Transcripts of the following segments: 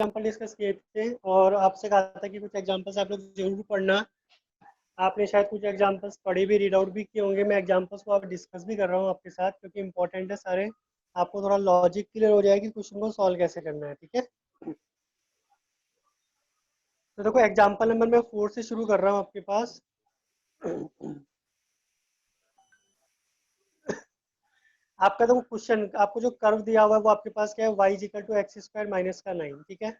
Example discuss किए थे और आपसे कहा था कि कुछ एग्जाम्पल्स आप लोग जरूर पढ़ना। आपने शायद कुछ एग्जाम्पल्स पढ़े भी, रीड आउट भी किए होंगे। मैं एग्जाम्पल्स को आप डिस्कस भी कर रहा हूँ आपके साथ क्योंकि इंपॉर्टेंट है सारे। आपको थोड़ा लॉजिक क्लियर हो जाएगी क्वेश्चन को सॉल्व कैसे करना है, ठीक है। तो देखो एग्जाम्पल नंबर मैं 4 से शुरू कर रहा हूँ आपके पास। आपका तो क्वेश्चन, आपको जो कर्व दिया हुआ है वो आपके पास क्या है, Y equal to X square minus का 9, ठीक है।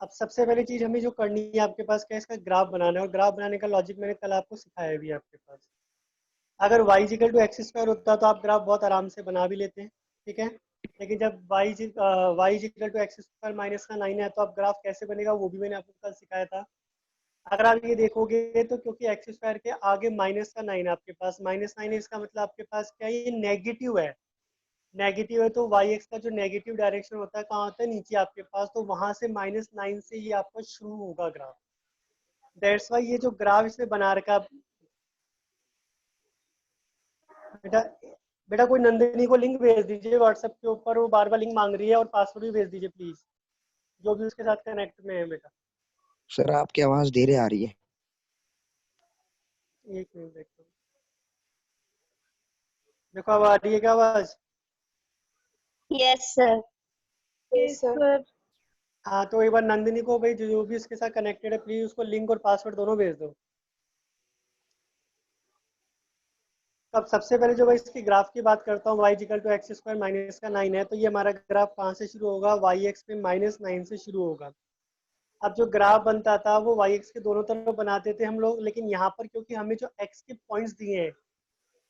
अब सबसे पहली चीज हमें जो करनी है आपके पास क्या है, इसका ग्राफ बनाना है। और ग्राफ बनाने का लॉजिक मैंने कल आपको सिखाया भी है आपके पास। अगर Y equal to X square होता तो आप ग्राफ बहुत आराम से बना भी लेते हैं, ठीक है। लेकिन जब Y equal to X square minus का 9 है तो आप ग्राफ कैसे बनेगा वो भी मैंने आपको कल सिखाया था। अगर आप ये देखोगे तो क्योंकि एक्स स्क्वायर के आगे माइनस का 9 है आपके पास, -9 है, इसका मतलब आपके पास क्या है, ये नेगेटिव है। नेगेटिव है तो वाई एक्स का जो नेगेटिव डायरेक्शन होता है कहाँ होता है, नीचे आपके पास। तो वहां से -9 से ये आपका शुरू होगा ग्राफ। दैट्स वाई ये जो ग्राफ इसने बना रखा। बेटा, बेटा कोई नंदिनी को लिंक भेज दीजिए व्हाट्सएप के ऊपर, वो बार बार लिंक मांग रही है, और पासवर्ड भी भेज दीजिए प्लीज, जो भी उसके साथ कनेक्ट में है बेटा। सर आपकी आवाज धीरे आ रही है। एक मिनट देखो, देखो अब आ रही है क्या आवाज? Yes sir. Yes sir. हाँ तो एक बार नंदिनी को भाई जो भी उसके साथ कनेक्टेड है प्लीज उसको लिंक और पासवर्ड दोनों भेज दो। तो अब सबसे पहले जो भाई इसकी ग्राफ की बात करता हूँ, Y equal to X square minus का 9 है, तो ये हमारा ग्राफ कहाँ से शुरू होगा, वाई एक्स पे -9 से शुरू होगा। अब जो ग्राफ बनता था वो वाई एक्स के दोनों तरफ बनाते थे हम लोग, लेकिन यहाँ पर क्योंकि हमें जो एक्स के पॉइंट्स दिए हैं,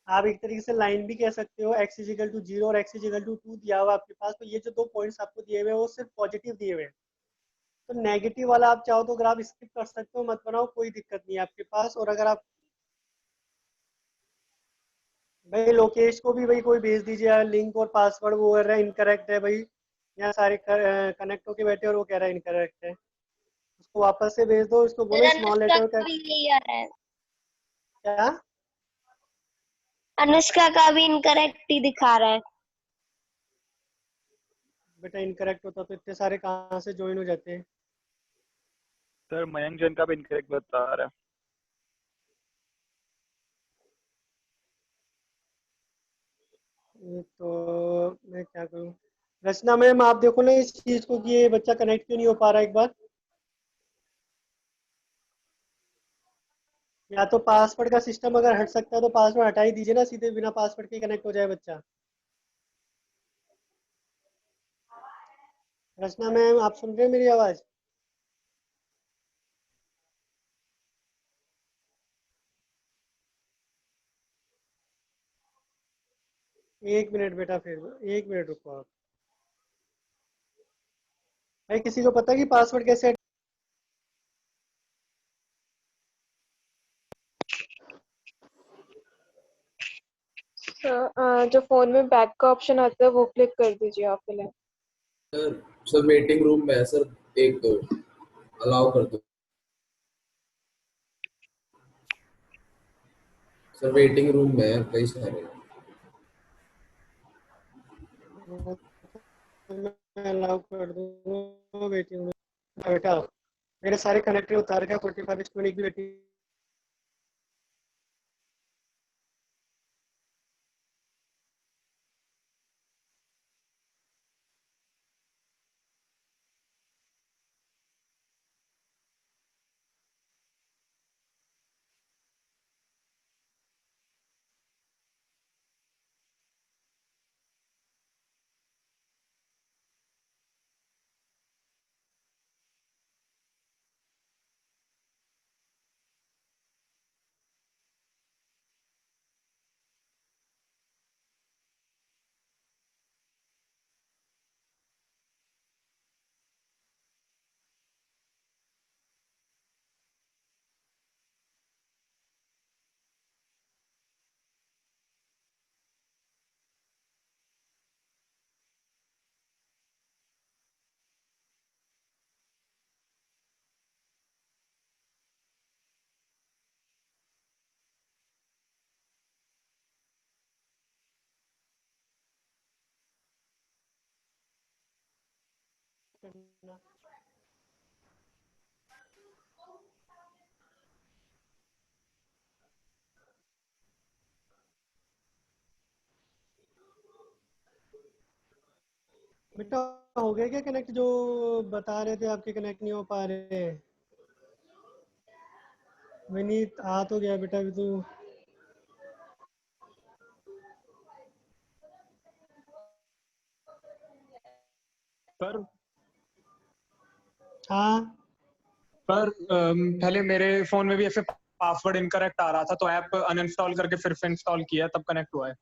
आप एक तरीके से लाइन भी कह सकते हो, एक्स इजिकल टू 0 और एक्स इजिकल टू 2 दिया हुआ आपके पास। तो ये जो दो पॉइंट्स आपको दिए हुए हैं वो सिर्फ पॉजिटिव दिए हुए हैं। तो नेगेटिव वाला आप चाहो तो ग्राफ स्किप कर सकते हो, मत बनाओ, कोई दिक्कत नहीं है आपके पास। और अगर आप भाई लोकेश को भी भाई कोई भेज दीजिए लिंक और पासवर्ड, वो कह रहा है इनकरेक्ट है भाई। यहाँ सारे कनेक्ट होके बैठे और वो कह रहा है इनकरेक्ट है। उसको वापस से भेज दो, उसको बोलो स्मॉल अनुष्का लेटर का का। भी यही आ रहा है। क्या? अनुष्का का भी इनकरेक्ट ही दिखा रहा है। बेटा इनकरेक्ट होता तो इतने सारे कहाँ से ज्वाइन हो जाते हैं। सर मयंक जैन का भी इनकरेक्ट बता रहा है। ये तो मैं क्या करूँ। रचना मैम आप देखो ना इस चीज को कि ये बच्चा कनेक्ट क्यों नहीं हो पा रहा, एक बार। या तो पासवर्ड का सिस्टम अगर हट सकता है तो पासवर्ड हटा ही दीजिए ना, सीधे बिना पासवर्ड के कनेक्ट हो जाए बच्चा। रचना मैम आप सुन रहे हैं मेरी आवाज? एक मिनट बेटा, फिर एक मिनट रुको आप। भाई किसी को पता है कि पासवर्ड कैसे? जो फोन में बैक का ऑप्शन आता है वो क्लिक कर दीजिए आप फिलहाल। सर सर वेटिंग रूम में है सर, एक दो अलाउ कर दो सर, वेटिंग रूम में है कई सारे। मैं अलाउ कर दूंगा वेटिंग में। बेटा मेरे सारे कनेक्टर उतार के 45 मिनट की वेटिंग। बेटा हो गया क्या कनेक्ट? जो बता रहे थे आपके कनेक्ट नहीं हो पा रहे। विनीत आ तो गया बेटा अभी तो। पर हाँ पहले मेरे फोन में भी ऐसे पासवर्ड इनकरेक्ट आ रहा था, तो ऐप अनइंस्टॉल करके फिर से इंस्टॉल किया तब कनेक्ट हुआ है।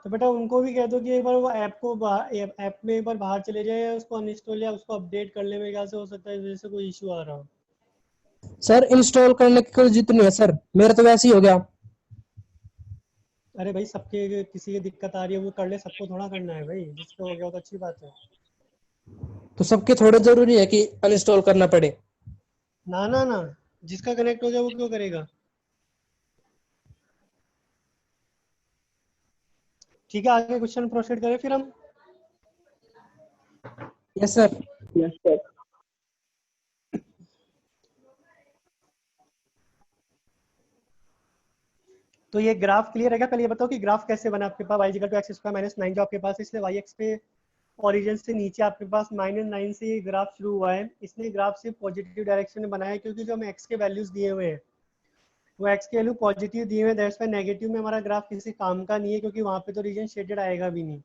तो बेटा उनको भी कह दो कि एक बार वो ऐप को ऐप में एक बार बाहर चले जाए, या उसको अनइंस्टॉल या उसको अपडेट कर ले। मेरे ख्याल से हो सकता है इस वजह से कोई इशू आ रहा हो। सर इंस्टॉल करने की कोई जरूरत नहीं है सर, मेरा तो वैसे ही हो गया। अरे भाई सबके किसी की दिक्कत आ रही है वो कर ले, सबको थोड़ा करना है भाई। जिसको हो गया वो तो अच्छी बात है। तो सबके थोड़े जरूरी है कि अनइंस्टॉल करना पड़े। ना ना ना, जिसका कनेक्ट हो गया वो क्यों करेगा। ठीक है, आगे क्वेश्चन प्रोसीड करें फिर हम। Yes sir. तो ये ग्राफ क्लियर है क्या? पहले ये बताओ कि ग्राफ कैसे बना आपके पास y to X square minus 9 जो आपके पास है, इसलिए वाई एक्स पे ओरिजिन से नीचे आपके पास -9 से ये ग्राफ शुरू हुआ है। इसने ग्राफ से पॉजिटिव डायरेक्शन में बनाया है, क्योंकि जो हम एक्स के वैल्यूज दिए हुए हैं वो एक्स के वैल्यू पॉजिटिव दिए हुए हैं। दैट्स वाई नेगेटिव में हमारा ग्राफ किसी काम का नहीं है, क्योंकि वहाँ पे तो रीजन शेडेड आएगा भी नहीं।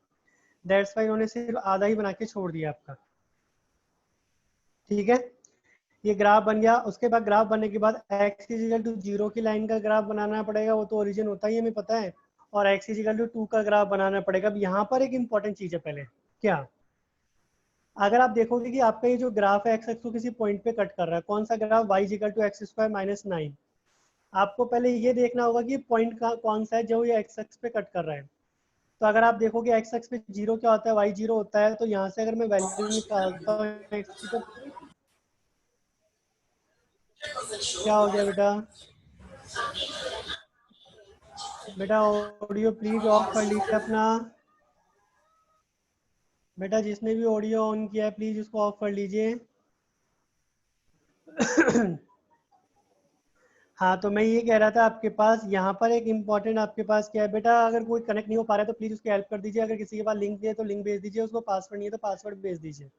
दैट्स वाई उन्होंने सिर्फ आधा ही बना के छोड़ दिया आपका। ठीक है, ये ग्राफ बन गया। उसके बाद ग्राफ बनने के बाद x इजिकल टू 0 की लाइन का ग्राफ बनाना पड़ेगा, वो तो ओरिजिन होता ही हमें पता है। और x इजिकल टू 2 का ग्राफ बनाना पड़ेगा। अब यहाँ पर एक इंपॉर्टेंट चीज है पहले, क्या अगर आप देखोगे कि आपका ये जो ग्राफ है एक्स एक्स को किसी पॉइंट पे कट कर रहा है, कौन सा graph? y equal to X square minus 9। आपको पहले ये देखना होगा कि पॉइंट का कौन सा है जो ये एक्स एक्स पे कट कर रहा है। तो अगर आप देखोगे एक्स एक्स पे 0 क्या होता है, y 0 होता है। तो यहाँ से अगर मैं वैल्यू निकालता हूँ x की, तो क्या हो गया बेटा? बेटा ऑडियो प्लीज ऑफ कर लीजिए अपना। बेटा जिसने भी ऑडियो ऑन किया है प्लीज उसको ऑफ कर लीजिए। हाँ, तो मैं ये कह रहा था आपके पास यहाँ पर एक इम्पॉर्टेंट आपके पास क्या है बेटा, अगर कोई कनेक्ट नहीं हो पा रहा है तो प्लीज उसकी हेल्प कर दीजिए। अगर किसी के पास लिंक है तो लिंक भेज दीजिए उसको, पासवर्ड नहीं है तो पासवर्ड भेज दीजिए।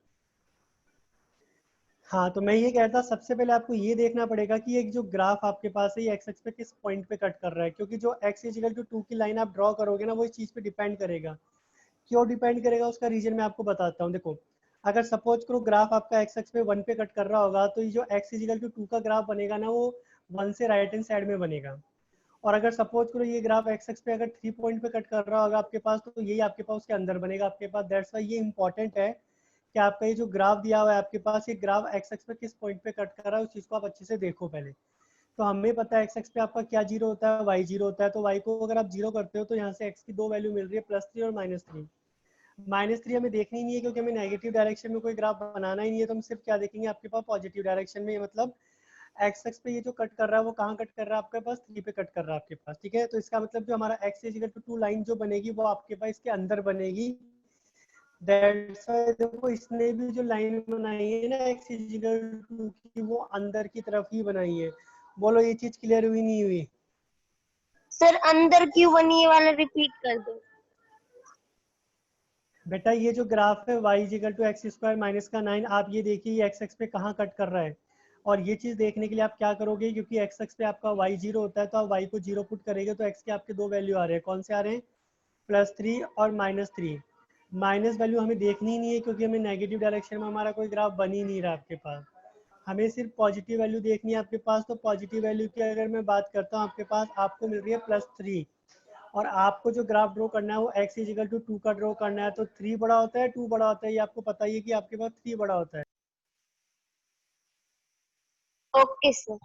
हाँ, तो मैं ये कह रहा था सबसे पहले आपको ये देखना पड़ेगा कि एक जो ग्राफ आपके पास है ये एक्स एक्स पे किस पॉइंट पे कट कर रहा है, क्योंकि जो एक्स इजिकल टू 2 की लाइन आप ड्रॉ करोगे ना वो इस चीज़ पे डिपेंड करेगा। क्यों डिपेंड करेगा उसका रीजन मैं आपको बताता हूँ। देखो, अगर सपोज करो ग्राफ आपका एक्स एक्स पे 1 पे कट कर रहा होगा, तो ये जो एक्स इजिकल टू 2 का ग्राफ बनेगा ना वो 1 से राइट हैंड साइड में बनेगा। और अगर सपोज करो ये ग्राफ एक्स एक्स पे अगर 3 पॉइंट पे कट कर रहा होगा आपके पास, तो यही आपके पास उसके अंदर बनेगा आपके पास। दैट्स वाई ये इंपॉर्टेंट है कि आपका ये जो ग्राफ दिया हुआ है आपके पास, ये ग्राफ एक्स एक्स पे किस पॉइंट पे कट कर रहा है उस चीज़ को आप अच्छे से देखो पहले। तो हमें पता है एक्स एक्स पे आपका क्या जीरो होता है, वाई जीरो होता है। तो वाई को अगर आप जीरो करते हो तो यहाँ से एक्स की दो वैल्यू मिल रही है, +3 और -3। -3 हमें देखनी नहीं है क्योंकि हमें नेगेटिव डायरेक्शन में कोई ग्राफ बनाना ही नहीं है। तो हम सिर्फ क्या देखेंगे आपके पास पॉजिटिव डायरेक्शन में, मतलब एक्स एक्स पे ये जो कट कर रहा है वो कहाँ कट कर रहा है आपके पास, 3 पे कट कर रहा है आपके पास। ठीक है, तो इसका मतलब जो हमारा एक्स इजिकल टू 2 लाइन जो बनेगी वो आपके पास इसके अंदर बनेगी। दैट्स व्हाई देखो इसने भी जो लाइन बनाई है ना एक्स इजिकल टू की, वो अंदर की तरफ ही बनाई है। बोलो ये चीज क्लियर हुई नहीं हुई? सर अंदर क्यों बनी ये वाला रिपीट कर दो। बेटा ये जो ग्राफ है y equal to X square minus का 9, आप ये देखिए ये एक्स एक्स पे कहाँ कट कर रहा है। और ये चीज़ देखने के लिए आप क्या करोगे, क्योंकि एक्स एक्स पे आपका y 0 होता है तो आप y को 0 पुट करेंगे तो x के आपके दो वैल्यू आ रहे हैं। कौन से आ रहे हैं? +3 और -3। माइनस वैल्यू हमें देखनी ही नहीं है क्योंकि हमें नेगेटिव डायरेक्शन में हमारा कोई ग्राफ बन ही नहीं रहा आपके पास। हमें सिर्फ पॉजिटिव वैल्यू देखनी है आपके पास। तो पॉजिटिव वैल्यू की अगर मैं बात करता हूँ आपके पास आपको मिल रही है +3। और आपको जो ग्राफ ड्रॉ करना है वो x इजिकल टू 2 का ड्रॉ करना है। तो 3 बड़ा होता है 2 बड़ा होता है, ये आपको पता ही है कि आपके पास 3 बड़ा होता है। Okay sir.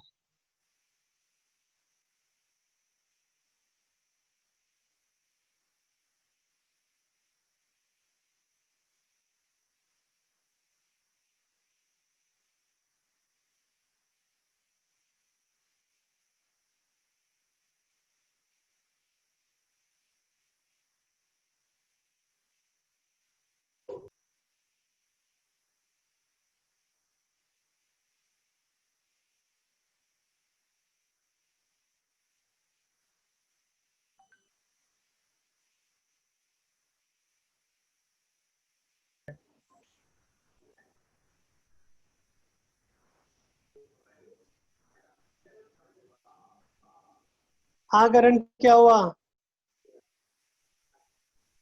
हाँ करण, क्या हुआ?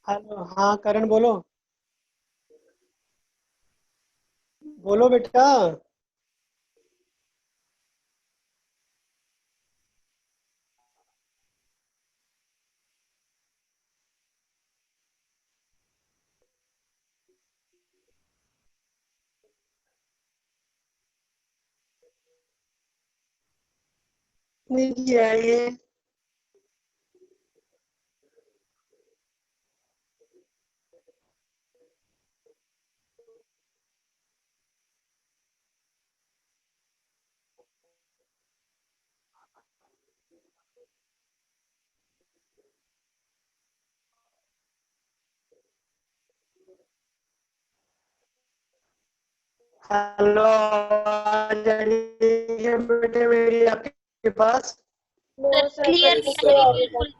हेलो, हाँ करण बोलो। बोलो बेटा। नहीं किया है ये। हेलो, आवाज आ रही है बेटे मेरी आपके पास? No sir, clear cut yes नहीं के आ सर। रही आ रही है। बिल्कुल।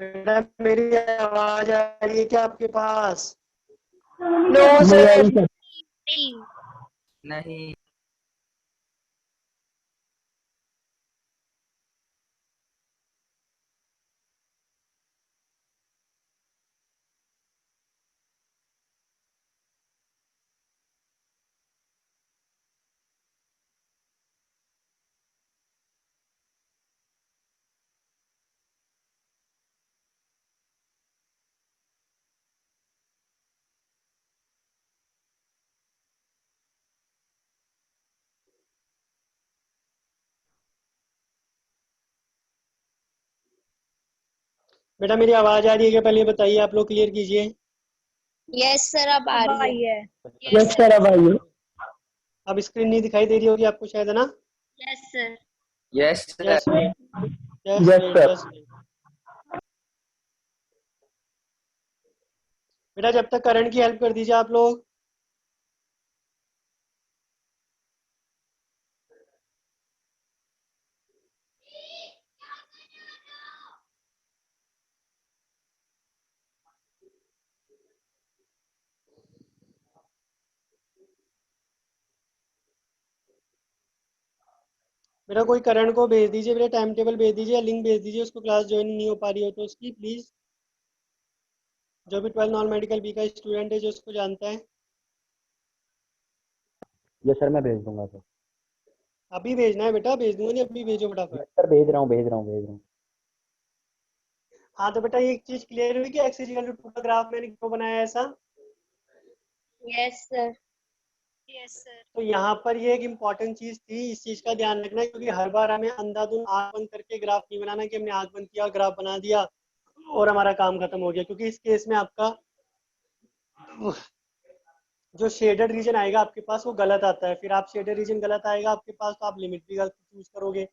बेटा मेरी आवाज आ रही है क्या आपके पास? नो नहीं आ सर। रही सर। नहीं। नहीं। बेटा मेरी आवाज आ रही है क्या, पहले ये बताइए, आप लोग क्लियर कीजिए। यस सर, अब आ रही है। यस सर, अब आइए। अब स्क्रीन नहीं दिखाई दे रही होगी आपको शायद, है ना? Yes sir. Yes sir. Just wait, just yes wait, sir. Just wait. बेटा जब तक करण की हेल्प कर दीजिए आप लोग। बेटा कोई करण को भेज दीजिए, बेटा टाइम टेबल भेज दीजिए या लिंक भेज दीजिए उसको, क्लास ज्वाइन नहीं हो पा रही हो तो उसकी प्लीज। जो भी 12 नॉन मेडिकल बी का स्टूडेंट है जो उसको जानता है। यस सर, मैं भेज दूंगा सर। अभी भेजना है बेटा, भेज दूंगा नहीं, अभी भेजो यस फटाफट। सर, भेज रहा हूँ भेज रहा हूँ भेज रहा हूँ। हाँ तो बेटा ये एक चीज क्लियर हुई कि एक्स इक्वल टू 2 का ग्राफ मैंने क्यों बनाया है ऐसा। Yes sir. Yes sir. तो यहाँ पर ये एक इम्पॉर्टेंट चीज थी, इस चीज का ध्यान रखना, क्योंकि हर बार हमें अंधाधुंध आंख बंद करके ग्राफ नहीं बनाना कि हमने आंख बंद किया और ग्राफ बना दिया और हमारा काम खत्म हो गया, क्योंकि इस केस में आपका जो शेडेड रीजन आएगा आपके पास वो गलत आता है, फिर आप शेडेड रीजन गलत आएगा आपके पास तो आप लिमिट भी गलत चूज करोगे,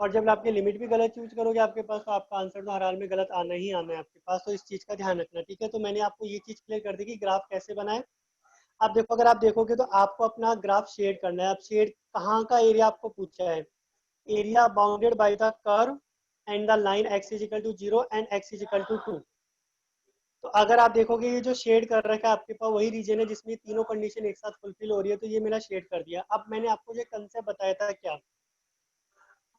और जब आपके लिमिट भी गलत चूज करोगे आपके पास तो आपका आंसर तो हर हाल में गलत आना ही आना है आपके पास। तो इस चीज का ध्यान रखना, ठीक है। तो मैंने आपको ये चीज क्लियर कर दी कि ग्राफ कैसे बनाए। आप देखो, अगर आप देखोगे तो आपको अपना ग्राफ शेड करना है। आप शेड कहाँ का एरिया आपको पूछा है, area bounded by the curve and the line x is equal to 0 and x is equal to 2। तो अगर आप देखोगे ये जो शेड कर रखा है आपके पास वही रीजन है जिसमें तीनों कंडीशन एक साथ फुलफिल हो रही है, तो ये मैंने शेड कर दिया। अब मैंने आपको जो कंसेप्ट बताया था क्या,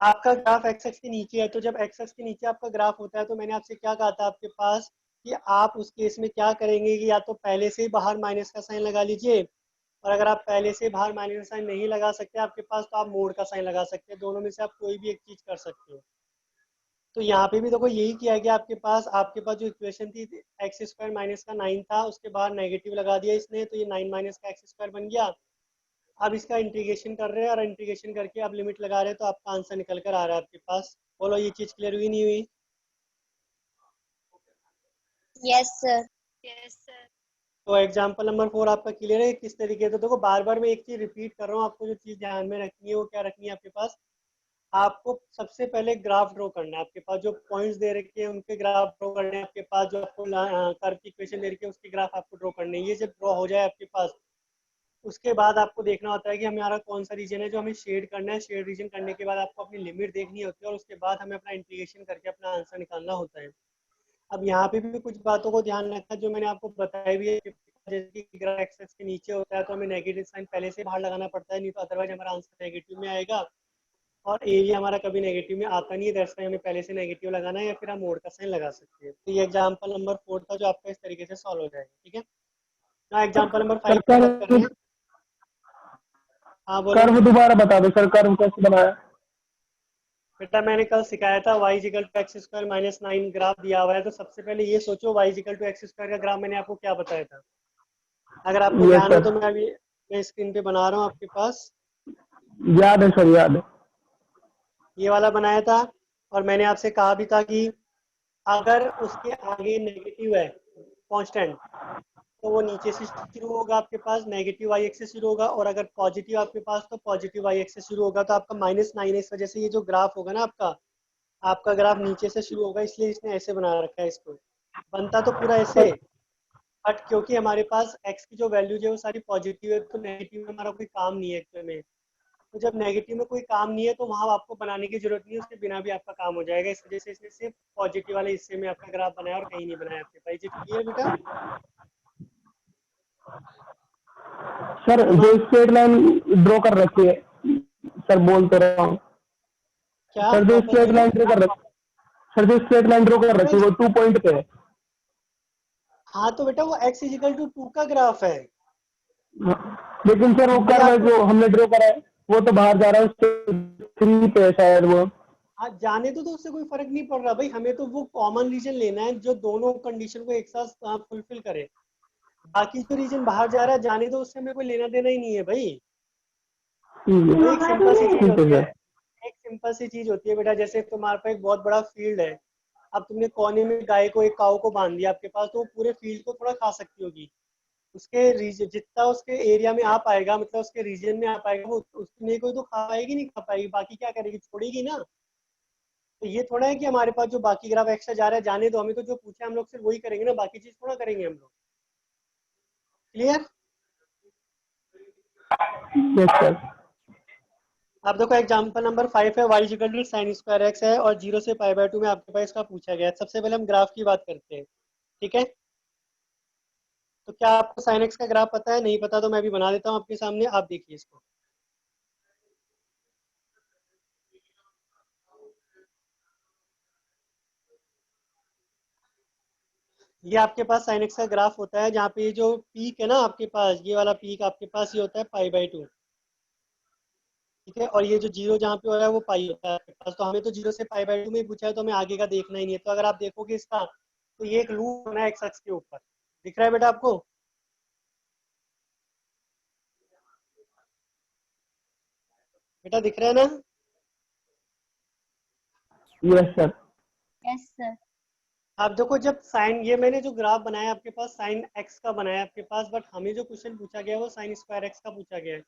आपका ग्राफ एक्स एक्स के नीचे है, तो जब एक्स एक्स के नीचे आपका ग्राफ होता है तो मैंने आपसे क्या कहा था आपके पास कि आप उस केस में क्या करेंगे कि या तो पहले से ही बाहर माइनस का साइन लगा लीजिए, और अगर आप पहले से बाहर माइनस का साइन नहीं लगा सकते आपके पास तो आप मोड का साइन लगा सकते हैं, दोनों में से आप कोई भी एक चीज कर सकते हो। तो यहाँ पे भी देखो यही किया गया, आपके पास जो इक्वेशन थी एक्स स्क्वायर माइनस का 9 था, उसके बाद नेगेटिव लगा दिया इसने, तो ये 9 माइनस का एक्स स्क्वायर बन गया। अब इसका इंटीग्रेशन कर रहे हैं और इंटीग्रेशन करके अब लिमिट लगा रहे हैं तो आपका आंसर निकल कर आ रहा है आपके पास। बोलो ये चीज क्लियर हुई नहीं हुई? Yes sir. Yes sir. तो एग्जाम्पल नंबर 4 आपका क्लियर है किस तरीके से। देखो बार बार मैं एक चीज रिपीट कर रहा हूँ, आपको जो चीज ध्यान में रखनी है वो क्या रखनी है आपके पास। आपको सबसे पहले ग्राफ ड्रॉ करना है, आपके पास जो पॉइंट्स दे रखे हैं उनके ग्राफ ड्रॉ करने हैं, आपके पास जो आपको कर्व की इक्वेशन दे रखी है उसके ग्राफ आपको ड्रॉ करने हैं। ये जब ड्रॉ हो जाए आपके पास उसके बाद आपको देखना होता है कि हमारा कौन सा रीजन है जो हमें शेड करना है। शेड रीजन करने के बाद आपको अपनी लिमिट देखनी होती है और उसके बाद हमें अपना इंटीग्रेशन करके अपना आंसर निकालना होता है। अब यहाँ पे भी कुछ बातों को ध्यान रखना जो मैंने आपको बताया भी है, जैसे कि ग्राफ एक्सेस के नीचे होता है तो हमें नेगेटिव साइन पहले से बाहर लगाना पड़ता है, नहीं तो अदरवाइज हमारा आंसर नेगेटिव में आएगा। और एरिया हमारा कभी नेगेटिव में आता नहीं है, दैट्स व्हाई हमें पहले से नेगेटिव लगाना है, या फिर हम मोड का साइन लगा सकते हैं। तो ये एग्जांपल नंबर 4 था जो आपका इस तरीके से सॉल्व हो जाएगा। ठीक है ना, एग्जांपल नंबर 5 की बात कर रहे हैं। हाँ बोलो कर्व दोबारा बता दो सर, कर्व कैसे बनाया? बेटा, मैंने कल सिखाया था y equal to X square minus 9 graph दिया हुआ है, तो सबसे पहले ये सोचो y equal to X square का ग्राफ मैंने आपको क्या बताया था। अगर आपको Yes, ध्यान हो sir. तो मैं स्क्रीन पे बना रहा हूँ आपके पास। याद है सर, याद है। ये वाला बनाया था, और मैंने आपसे कहा भी था कि अगर उसके आगे नेगेटिव है कांस्टेंट, तो वो नीचे से शुरू होगा आपके पास, नेगेटिव वाई एक्स से शुरू होगा, और अगर पॉजिटिव आपके पास तो पॉजिटिव वाई एक्स से शुरू होगा। तो आपका -9 है, इस वजह से ये जो ग्राफ होगा ना आपका ग्राफ नीचे से शुरू होगा, इसलिए इसने ऐसे बना रखा है इसको। बनता तो पूरा ऐसे, बट क्योंकि हमारे पास x की जो वैल्यूज है वो सारी पॉजिटिव है, तो नेगेटिव में हमारा कोई काम नहीं है एक्चुअल में। तो जब नेगेटिव में कोई काम नहीं है तो वहां आपको बनाने की जरूरत नहीं है, उसके बिना भी आपका काम हो जाएगा। इस वजह से इसने सिर्फ पॉजिटिव वाले हिस्से में आपका ग्राफ बनाया और कहीं नहीं बनाया आपके पास। ये क्लियर बेटा? सर जो स्ट्रेट लाइन ड्रॉ कर रखी है, सर बोल तो रहा हूँ। क्या सर जो वापस स्ट्रेट बोलो। लाइन ड्रॉ कर रखी सर जो स्ट्रेट लाइन ड्रॉ कर रखी है वो 2 पॉइंट पे है। हाँ तो बेटा वो x इक्वल टू 2 का ग्राफ है। लेकिन सर वो भाई कर्व आपको जो हमने ड्रॉ करा है वो तो बाहर जा रहा है, उससे 3 पे है शायद वो। हाँ जाने तो उससे कोई फर्क नहीं पड़ रहा भाई, हमें तो वो कॉमन रीजन लेना है जो दोनों कंडीशन को एक साथ फुलफिल करे। बाकी जो रीजन बाहर जा रहा है जाने तो उससे हमें कोई लेना देना ही नहीं है भाई। तो एक सिंपल सी चीज ठीक है होती है, सर। एक सिंपल सी चीज होती है बेटा, जैसे तुम्हारे पास एक बहुत बड़ा फील्ड है, अब तुमने कोने में गाय को, एक काऊ को बांध दिया आपके पास, तो वो पूरे फील्ड को थोड़ा खा सकती होगी। उसके रीजन जितना उसके एरिया में आ पाएगा, मतलब उसके रीजन में आ पाएगा, वो उसमें कोई तो खा पाएगी नहीं खा पाएगी, बाकी क्या करेगी, छोड़ेगी ना। तो ये थोड़ा है कि हमारे पास जो बाकी ग्राफ एक्स्ट्रा जा रहा है जाने दो, हमें तो जो पूछा है हम लोग सिर्फ वही करेंगे ना, बाकी चीज थोड़ा करेंगे हम लोग। क्लियर? Yes sir. अब देखो एग्जांपल नंबर 5 है, y equal to sine square X है और 0 से π/2 में आपके पास इसका पूछा गया है। सबसे पहले हम ग्राफ की बात करते हैं। ठीक है, तो क्या आपको साइन एक्स का ग्राफ पता है? नहीं पता तो मैं भी बना देता हूँ आपके सामने, आप देखिए इसको। ये आपके पास साइन एक्स का ग्राफ होता है, जहाँ पे ये जो पीक है ना आपके पास, ये वाला पीक आपके पास ये होता है π/2। ठीक है, और ये जो 0 जहाँ पे हो रहा है वो पाई होता है आपके पास। तो हमें तो 0 से π/2 में ही पूछा है, तो हमें आगे का देखना ही नहीं है। तो अगर आप देखोगे इसका, तो ये एक लूप बना है एक्स एक्स के ऊपर, दिख रहा है बेटा आपको? बेटा दिख रहा है ना? Yes sir. Yes sir. आप देखो, जब साइन, ये मैंने जो ग्राफ बनाया आपके पास साइन एक्स का बनाया आपके पास, बट हमें जो क्वेश्चन पूछा गया है वो साइन स्क्वायर एक्स का पूछा गया है।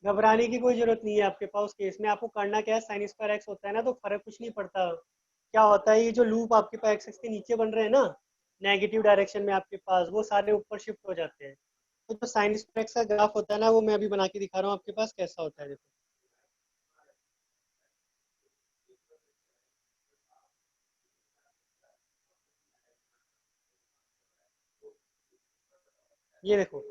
घबराने की कोई जरूरत नहीं है आपके पास। उस केस में आपको करना क्या है, साइन स्क्वायर एक्स होता है ना, तो फर्क कुछ नहीं पड़ता। क्या होता है, ये जो लूप आपके पास एक्स एक्स के नीचे बन रहे हैं ना नेगेटिव डायरेक्शन में आपके पास, वो सारे ऊपर शिफ्ट हो जाते हैं। तो जो साइन स्क्वायर एक्स का ग्राफ होता है ना, वो मैं अभी बना के दिखा रहा हूँ आपके पास कैसा होता है। देखो ये देखो,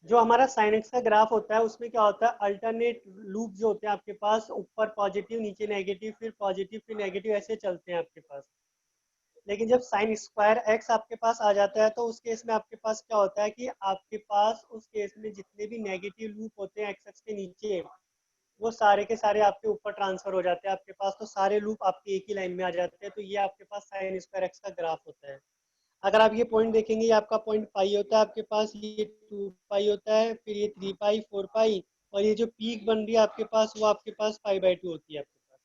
जो हमारा साइन एक्स का ग्राफ होता है उसमें क्या होता है, अल्टरनेट लूप जो होते हैं आपके पास, ऊपर पॉजिटिव नीचे नेगेटिव फिर पॉजिटिव फिर नेगेटिव, ऐसे चलते हैं आपके पास। लेकिन जब साइन स्क्वायर एक्स आपके पास आ जाता है, तो उस केस में आपके पास क्या होता है कि आपके पास उस केस में जितने भी नेगेटिव लूप होते हैं एक्स एक्स के नीचे, वो सारे के सारे आपके ऊपर ट्रांसफर हो जाते हैं आपके पास, तो सारे लूप आपके एक ही लाइन में आ जाते हैं। तो ये आपके पास साइन स्क्वायर एक्स का ग्राफ होता है। अगर आप ये पॉइंट देखेंगे, ये आपका पॉइंट पाई होता है आपके पास, ये 2 पाई होता है, फिर ये 3 पाई 4 पाई, और ये जो पीक बन रही है आपके पास वो आपके पास π/2 होती है आपके पास।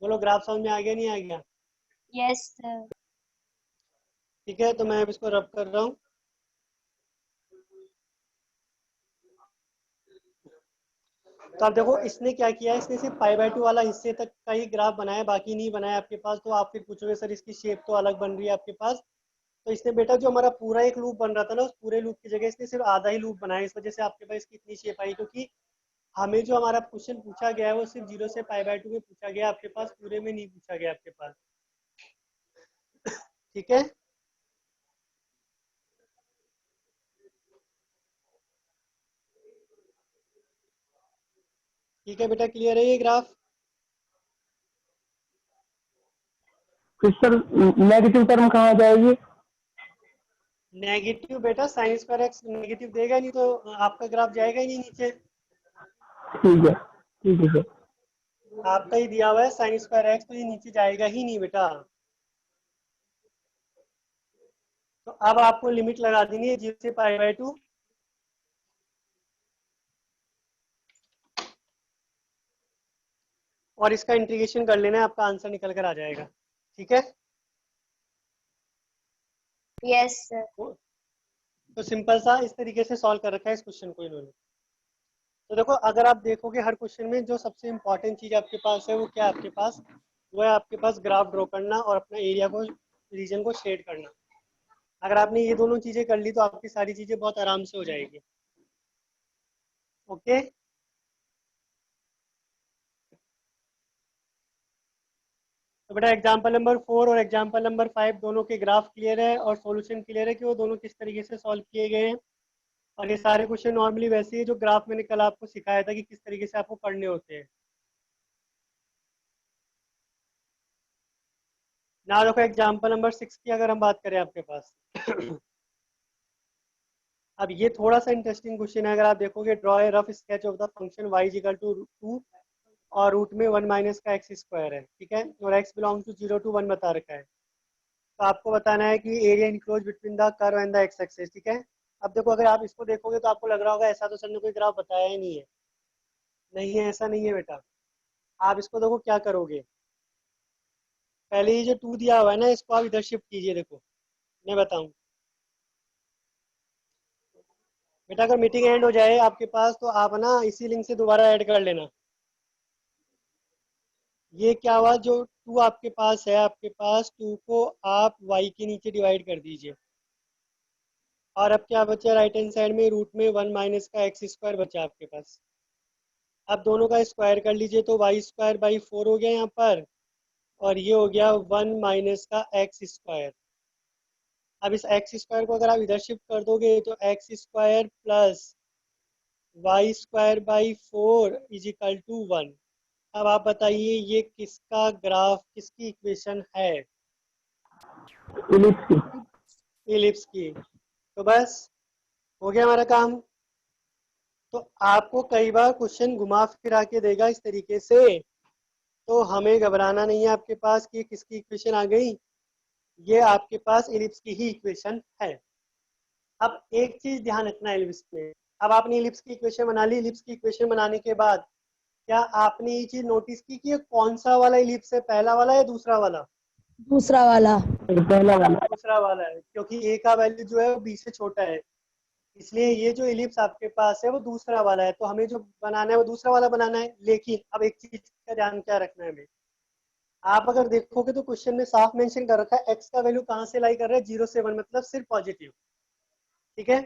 बोलो ग्राफ समझ में आ गया नहीं आ गया? Yes sir. ठीक है, तो मैं अब इसको रब कर रहा हूँ। तो आप देखो इसने क्या किया है, इसने सिर्फ π/2 वाला हिस्से तक का ही ग्राफ बनाया, बाकी नहीं बनाया आपके पास। तो आप फिर पूछोगे सर इसकी शेप तो अलग बन रही है आपके पास। तो इसने बेटा जो हमारा पूरा एक लूप बन रहा था ना, उस पूरे लूप की जगह इसने सिर्फ आधा ही लूप बनाया, इस वजह से आपके पास इसकी इतनी शेप आई। क्योंकि हमें जो हमारा क्वेश्चन पूछा गया है वो सिर्फ 0 से π/2 में पूछा गया, आपके पास पूरे में नहीं पूछा गया आपके पास। ठीक है। ठीक है बेटा, क्लियर है ये ग्राफ? फिर सर नेगेटिव टर्म कहाँ जाएगी? नेगेटिव बेटा, साइन स्क्वायर एक्स नेगेटिव देगा नहीं तो आपका ग्राफ जाएगा ही नहीं नीचे। ठीक है सर। आपका ही दिया हुआ है साइन स्क्वायर एक्स, तो ये नीचे जाएगा ही नहीं बेटा। तो अब आपको लिमिट लगा देनी है 0 से π/2। और इसका इंटीग्रेशन कर लेना है, आपका आंसर निकल कर आ जाएगा। ठीक है। Yes sir. तो सिंपल सा इस तरीके से सॉल्व कर रखा है इस क्वेश्चन को इन्होंने। तो देखो, अगर आप देखोगे हर क्वेश्चन में जो सबसे इंपॉर्टेंट चीज आपके पास है वो क्या है आपके पास? वो है आपके पास ग्राफ ड्रॉ करना और अपना एरिया को, रीजन को शेड करना। अगर आपने ये दोनों चीजें कर ली तो आपकी सारी चीजें बहुत आराम से हो जाएगी। ओके। तो बेटा एग्जाम्पल नंबर 4 और एग्जाम्पल नंबर 5 दोनों के ग्राफ क्लियर है और सॉल्यूशन क्लियर है कि वो दोनों किस तरीके से सॉल्व किए गए हैं। और ये सारे क्वेश्चन नॉर्मली वैसे ही जो ग्राफ मैंने कल आपको सिखाया था कि किस तरीके से आपको करने होते हैं। ना देखो, एग्जाम्पल नंबर 6 की अगर हम बात करें आपके पास अब ये थोड़ा सा इंटरेस्टिंग क्वेश्चन है। अगर आप देखोगे, draw a rough sketch of the function y equal to 2 और रूट में 1 माइनस का एक्स स्क्वायर है। ठीक है। और x बिलोंग टू 0 to 1 बता रखा है। तो आपको बताना है कि area enclose between the curve and the x axis. ठीक है। अब देखो, अगर आप इसको देखोगे तो आपको लग रहा होगा ऐसा तो सर ने कोई ग्राफ बताया ही नहीं है। नहीं है, ऐसा नहीं है बेटा। आप इसको देखो क्या करोगे। पहले ये जो 2 दिया हुआ है ना, इसको आप इधर शिफ्ट कीजिए। देखो मैं बताऊं बेटा, अगर मीटिंग एंड हो जाए आपके पास तो आप ना इसी लिंक से दोबारा ऐड कर लेना। ये क्या हुआ, जो 2 आपके पास है, आपके पास 2 को आप y के नीचे डिवाइड कर दीजिए। और अब क्या बचा राइट हैंड साइड में? रूट में 1 माइनस का एक्स स्क्वायर बचा आपके पास। अब दोनों का स्क्वायर कर लीजिए तो वाई स्क्वायर बाई 4 हो गया यहाँ पर, और ये हो गया 1 माइनस का एक्स स्क्वायर। अब इस एक्स स्क्वायर को अगर आप इधर शिफ्ट कर दोगे तो X square plus Y square by 4 is equal to 1। अब आप बताइए ये किसका ग्राफ, किसकी इक्वेशन है? इलिप्स की। इलिप्स की। तो बस हो गया हमारा काम। तो आपको कई बार क्वेश्चन घुमा फिरा के देगा इस तरीके से, तो हमें घबराना नहीं है आपके पास कि किसकी इक्वेशन आ गई। ये आपके पास इलिप्स की ही इक्वेशन है। अब एक चीज ध्यान रखना है इलिप्स में। अब आपने इलिप्स की इक्वेशन बना ली। इलिप्स की इक्वेशन बनाने के बाद क्या आपने ये चीज नोटिस की कि ये कौन सा वाला इलिप्स है, पहला वाला या दूसरा वाला? पहला वाला। दूसरा वाला है, क्योंकि ए का वैल्यू जो है वो बी से छोटा है, इसलिए ये जो इलिप्स आपके पास है वो दूसरा वाला है। तो हमें जो बनाना है वो दूसरा वाला बनाना है। लेकिन अब एक चीज का ध्यान क्या रखना है हमें, आप अगर देखोगे तो क्वेश्चन में साफ मेंशन कर रखा है एक्स का वैल्यू कहाँ से लाई कर रहा है, 0 से 1, मतलब सिर्फ पॉजिटिव। ठीक है।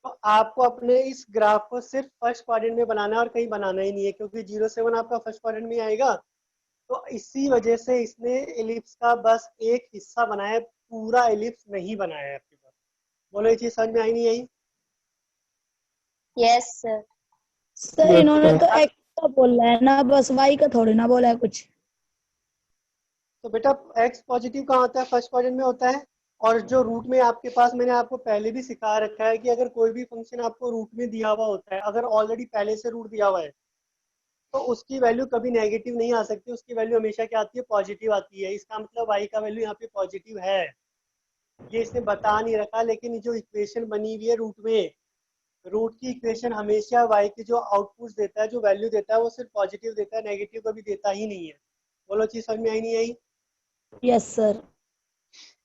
तो आपको अपने इस ग्राफ को सिर्फ फर्स्ट क्वाड्रेंट में बनाना है और कहीं बनाना ही नहीं है, क्योंकि 0 से 1 आपका फर्स्ट क्वाड्रेंट में आएगा। तो इसी वजह से इसने एलिप्स का बस एक हिस्सा बनाया है, पूरा एलिप्स नहीं बनाया है आपके पास। बोलो ये चीज समझ में आई नहीं आई? Yes sir. सर इन्होंने तो एक्स का बोला है ना, बस वाई का थोड़ी ना बोला है कुछ। तो बेटा एक्स पॉजिटिव कहाँ होता है? फर्स्ट क्वाड्रेंट में होता है। और जो रूट में आपके पास, मैंने आपको पहले भी सिखा रखा है कि अगर कोई भी फंक्शन आपको रूट में दिया हुआ होता है, अगर ऑलरेडी पहले से रूट दिया हुआ है, तो उसकी वैल्यू कभी नेगेटिव नहीं आ सकती, उसकी वैल्यू हमेशा क्या आती है? पॉजिटिव आती है। इसका मतलब वाई का वैल्यू यहाँ पे पॉजिटिव है। ये इसने बता नहीं रखा, लेकिन जो इक्वेशन बनी हुई है रूट में, रूट की इक्वेशन हमेशा वाई की जो आउटपुट देता है, जो वैल्यू देता है, वो सिर्फ पॉजिटिव देता है, नेगेटिव कभी देता ही नहीं है। बोलो चीज समझ में आई नहीं आई? Yes sir.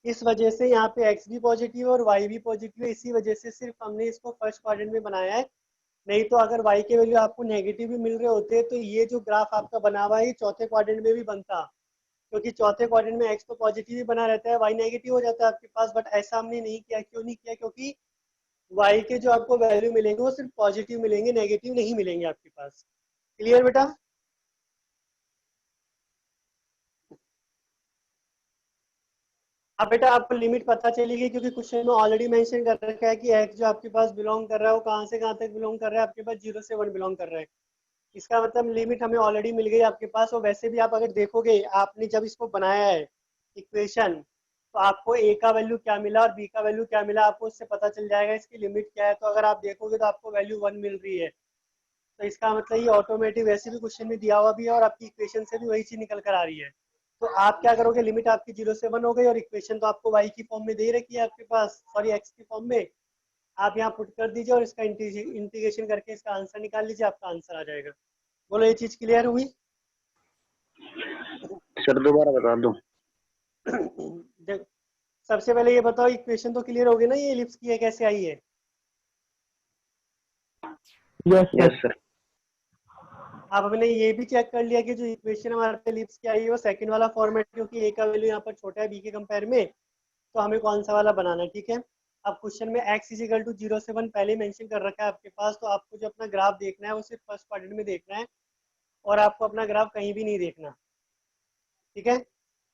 इस वजह से यहाँ पे x भी पॉजिटिव है और y भी पॉजिटिव है। इसी वजह से सिर्फ हमने इसको फर्स्ट क्वाड्रेंट में बनाया है। नहीं तो अगर y के वैल्यू आपको नेगेटिव भी मिल रहे होते तो ये जो ग्राफ आपका बना हुआ है ये चौथे क्वाड्रेंट में भी बनता, क्योंकि चौथे क्वाड्रेंट में x तो पॉजिटिव ही बना रहता है, y नेगेटिव हो जाता है आपके पास। बट ऐसा हमने नहीं किया। क्यों नहीं किया? क्योंकि y के जो आपको वैल्यू मिलेंगे वो सिर्फ पॉजिटिव मिलेंगे, नेगेटिव नहीं मिलेंगे आपके पास। क्लियर बेटा? अब बेटा आपको लिमिट पता चली गई, क्योंकि क्वेश्चन में ऑलरेडी मेंशन कर रखा है कि एक्स जो आपके पास बिलोंग कर रहा है वो कहाँ से कहाँ तक बिलोंग कर रहा है, आपके पास 0 से 1 बिलोंग कर रहा है। इसका मतलब लिमिट हमें ऑलरेडी मिल गई आपके पास। और वैसे भी आप अगर देखोगे, आपने जब इसको बनाया है इक्वेशन, तो आपको ए का वैल्यू क्या मिला और बी का वैल्यू क्या मिला, आपको उससे पता चल जाएगा इसकी लिमिट क्या है। तो अगर आप देखोगे तो आपको वैल्यू 1 मिल रही है, तो इसका मतलब ये ऑटोमेटिक वैसे भी क्वेश्चन में दिया हुआ भी है और आपकी इक्वेशन से भी वही चीज निकल कर आ रही है। तो आप क्या करोगे, लिमिट आपकी 0 से 1 हो गई और इक्वेशन तो आपको y की फॉर्म में दे रखी है आपके पास, सॉरी x की फॉर्म में। आप यहाँ पुट कर दीजिए और इसका इंटीग्रेशन करके इसका आंसर निकाल लीजिए, आपका आंसर आ जाएगा। बोलो ये चीज क्लियर हुई? सर दोबारा बता दो। सबसे पहले ये बताओ, इक्वेशन तो क्लियर हो गई ना, ये एलिप्स की है कैसे आई है? Yes sir. अब हमने ये भी चेक कर लिया कि जो इक्वेशन हमारे पे एलिप्स की आई है वो सेकंड वाला फॉर्मेट, क्योंकि ए का वैल्यू यहाँ पर छोटा है बी के कंपेयर में, तो हमें कौन सा वाला बनाना है, ठीक है। अब क्वेश्चन में x इजिकल टू 0 से 1 पहले मेंशन कर रखा है आपके पास, तो आपको जो अपना ग्राफ देखना है वो सिर्फ फर्स्ट क्वाड्रेंट में देखना है और आपको अपना ग्राफ कहीं भी नहीं देखना, ठीक है।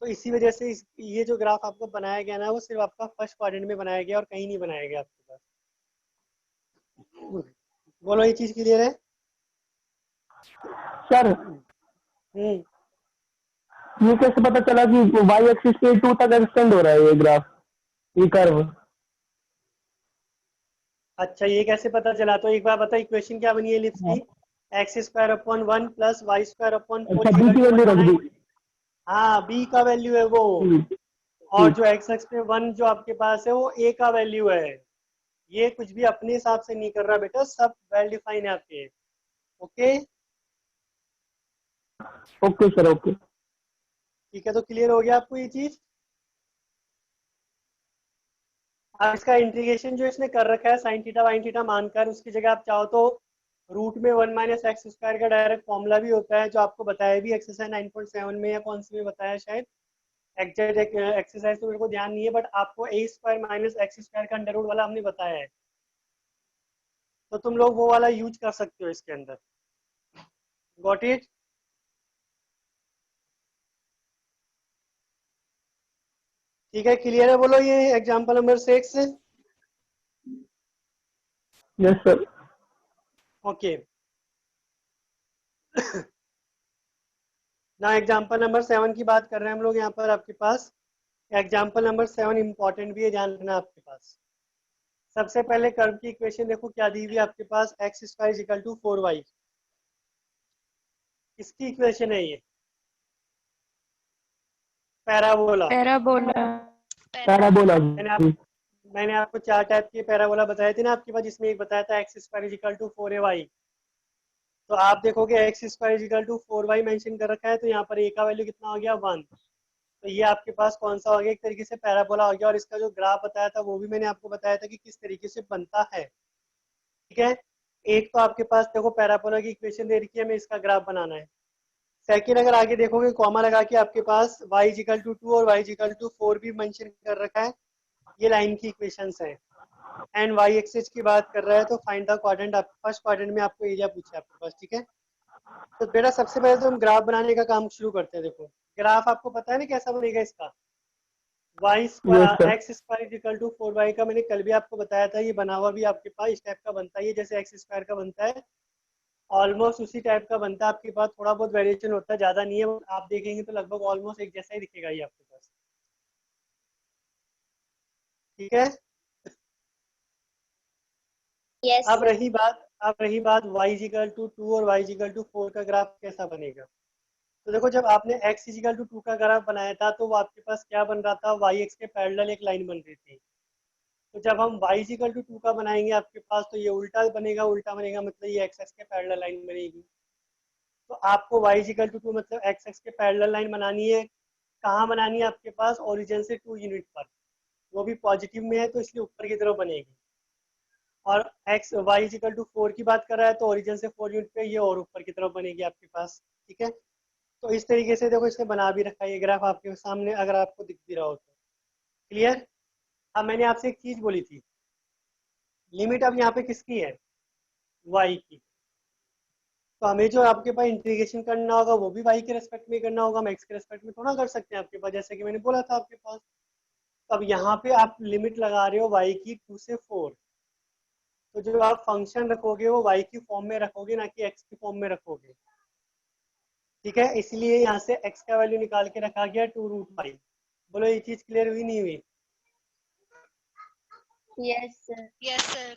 तो इसी वजह से ये जो ग्राफ आपको बनाया गया ना वो सिर्फ आपका फर्स्ट क्वाड्रेंट में बनाया गया और कहीं नहीं बनाया गया आपके पास। बोलो ये चीज क्लियर है? सर हम्म ये कैसे पता चला कि y एक्सिस पे 2 तक एक्सटेंड हो रहा है ये ग्राफ, ये कर्व? अच्छा, ये कैसे पता चला? तो एक बार बता, इक्वेशन क्या बनी है एलिप्स की? X square upon 1 plus Y square upon 4 अच्छा बी की वैल्यू रख दी। हाँ, बी का वैल्यू है वो, और जो एक्स एक्स पे 1 जो आपके पास है वो ए का वैल्यू है। ये कुछ भी अपने हिसाब से नहीं कर रहा बेटा, सब वेल डिफाइन है आपके। Okay okay sir okay. ठीक है, तो क्लियर हो गया आपको ये चीज? अब इसका इंटीग्रेशन जो इसने कर रखा है साइन थीटा वाइन थीटा मानकर, उसकी जगह आप चाहो तो रूट में 1 माइनस एक्स स्क्वायर का डायरेक्ट फॉर्मूला भी होता है, जो आपको बताया भी एक्सरसाइज 9.7 में या कौन सी में बताया शायद, एग्जैक्ट एक्सरसाइज तो मेरे को ध्यान नहीं है, बट आपको ए स्क्वायर माइनस एक्स स्क्वायर का अंडर रूट वाला हमने बताया है, तो तुम लोग वो वाला यूज कर सकते हो इसके अंदर। Got it? ठीक है, क्लियर है? बोलो ये example number 6। Yes sir. Okay ना, एग्जांपल नंबर 7 की बात कर रहे हैं हम लोग यहाँ पर आपके पास। एग्जांपल नंबर 7 इंपॉर्टेंट भी है, ध्यान रखना आपके पास। सबसे पहले कर्व की इक्वेशन देखो क्या दी हुई है आपके पास, x square equal to 4y। किसकी इक्वेशन है ये? पैराबोला। पैराबोला। पैराबोला। मैंने आपको 4 टाइप के पैराबोला बताए थे ना आपके पास, जिसमें एक बताया था x square equal to 4ay। तो आप देखोगे X square equal to 4y mention कर रखा है, तो यहाँ पर a का वैल्यू कितना हो गया 1। तो ये आपके पास कौन सा हो गया, एक तरीके से पैराबोला हो गया। और इसका जो ग्राफ बताया था वो भी मैंने आपको बताया था कि किस तरीके से बनता है, ठीक है। एक तो आपके पास देखो पैराबोला की इक्वेशन दे रखी है, हमें इसका ग्राफ बनाना है। सेकंड, अगर आगे देखोगे कॉमा लगा के आपके पास y इक्वल टू 2 और y इक्वल टू 4 भी मेंशन कर रखा है, ये लाइन की इक्वेशंस हैं। एंड y एक्सिस की बात कर रहा है, तो फाइंड द क्वाड्रेंट। आप फर्स्ट क्वाड्रेंट में आपको एरिया पूछा है आपके पास, ठीक है। तो बेटा सबसे पहले तो हम ग्राफ बनाने का काम शुरू करते हैं। देखो ग्राफ आपको पता है ना कैसा बनेगा इसका, Y square X square equal to 4y का मैंने कल भी आपको बताया था, ये बना हुआ भी आपके पास इस टाइप का बनता है, ये जैसे एक्स स्क्वायर का बनता है ऑलमोस्ट उसी टाइप का बनता है आपके पास। थोड़ा बहुत वेरिएशन होता है, ज्यादा नहीं है, आप देखेंगे तो लगभग ऑलमोस्ट एक जैसा ही दिखेगा ये आपके पास, ठीक है। यस अब रही बात y इक्वल टू 2 और y इक्वल टू 4 का ग्राफ कैसा बनेगा। तो देखो जब आपने x इक्वल टू 2 का ग्राफ बनाया था, तो वो आपके पास क्या बन रहा था, y एक्स के पैरेलल एक लाइन बन रही थी। तो जब हम y इक्वल टू 2 का बनाएंगे आपके पास, तो ये उल्टा बनेगा मतलब ये x एक्स के पैरेलल लाइन बनेगी। तो आपको y इक्वल टू 2 मतलब x एक्स के पैरेलल लाइन बनानी है। कहाँ बनानी है आपके पास, ओरिजिन से 2 यूनिट पर, वो भी पॉजिटिव में है तो इसलिए ऊपर की तरफ बनेगी। और x y इक्वल टू 4 की बात कर रहा है, तो ओरिजिन से 4 यूनिट पे ये और ऊपर की तरफ बनेगी आपके पास, ठीक है। तो इस तरीके से देखो इसने बना भी रखा है ये ग्राफ आपके सामने, अगर आपको दिख भी रहा हो तो। क्लियर? अब मैंने आपसे एक चीज बोली थी, लिमिट अब यहाँ पे किसकी है, y की। तो हमें जो आपके पास इंटीग्रेशन करना होगा वो भी y के रेस्पेक्ट में करना होगा, हम x के रेस्पेक्ट में थोड़ा कर सकते हैं आपके पास, जैसे कि मैंने बोला था आपके पास। तो अब यहाँ पे आप लिमिट लगा रहे हो y की 2 से 4, तो जो आप फंक्शन रखोगे वो y की फॉर्म में रखोगे, ना कि x की फॉर्म में रखोगे। ठीक है, इसलिए यहाँ से x का वैल्यू निकाल के रखा गया 2√y। बोलो ये चीज क्लियर हुई नहीं हुई? Yes sir. Yes sir.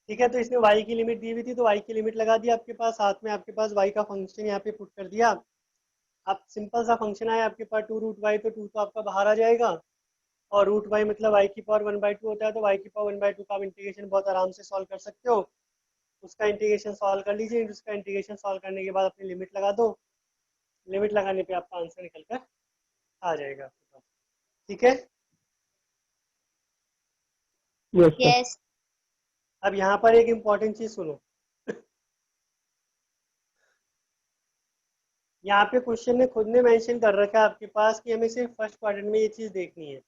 ठीक है, तो इसने y की लिमिट दी हुई थी तो y की लिमिट लगा दी आपके पास, साथ में आपके पास y का फंक्शन यहाँ पे पुट कर दिया। अब सिंपल सा फंक्शन आया आपके पास 2√y, तो 2 तो आपका बाहर आ जाएगा, और रूट वाई मतलब y की पावर 1/2 होता है, तो y की पावर 1/2 का आप इंटीग्रेशन बहुत आराम से सॉल्व कर सकते हो। उसका इंटीग्रेशन सॉल्व कर लीजिए, उसका इंटीग्रेशन सॉल्व करने के बाद अपनी लिमिट लगा दो, लिमिट लगाने पे आपका आंसर निकल कर आ जाएगा आपके पास। ठीक है, यस सर। यस। अब यहाँ पर एक इम्पॉर्टेंट चीज सुनो। यहाँ पे क्वेश्चन ने खुद ने मेंशन कर रखा है आपके पास कि हमें सिर्फ फर्स्ट क्वाड्रेंट में ये चीज देखनी है।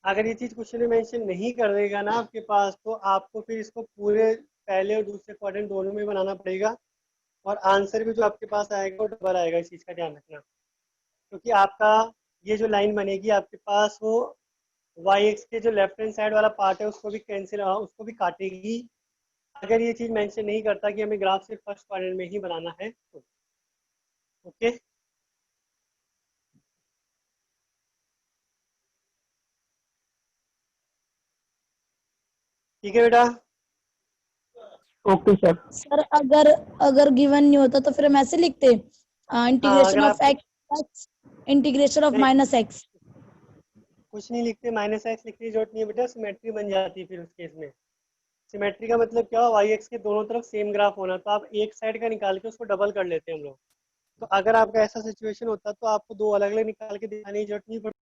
अगर ये चीज क्वेश्चन में मेंशन नहीं कर देगा ना आपके पास, तो आपको फिर इसको पूरे पहले और दूसरे क्वाड्रेंट दोनों में बनाना पड़ेगा, और आंसर भी जो आपके पास आएगा वो डबल आएगा। इस चीज का ध्यान रखना, क्योंकि आपका ये जो लाइन बनेगी आपके पास वो वाई एक्स के जो लेफ्ट हैंड साइड वाला पार्ट है उसको भी कैंसिल, उसको भी काटेगी, अगर ये चीज मेंशन नहीं करता कि हमें ग्राफ सिर्फ फर्स्ट क्वाड्रेंट में ही बनाना है तो। ओके, ठीक है बेटा। Okay sir. सर अगर अगर गिवन नहीं होता तो फिर हम ऐसे लिखते इंटीग्रेशन अगर ऑफ एक्स इंटीग्रेशन ऑफ नहीं, माइनस एक्स। कुछ नहीं लिखते, माइनस एक्स लिखने की जरूरत नहीं है बेटा, सिमेट्री बन जाती है फिर उस केस में। सिमेट्री का मतलब क्या हो, वाई एक्स के दोनों तरफ सेम ग्राफ होना, तो आप एक साइड का निकाल के उसको डबल कर लेते हैं हम लोग। तो अगर आपका ऐसा सिचुएशन होता तो आपको दो अलग अलग निकाल के दिखाने की जरूरत नहीं पड़ती।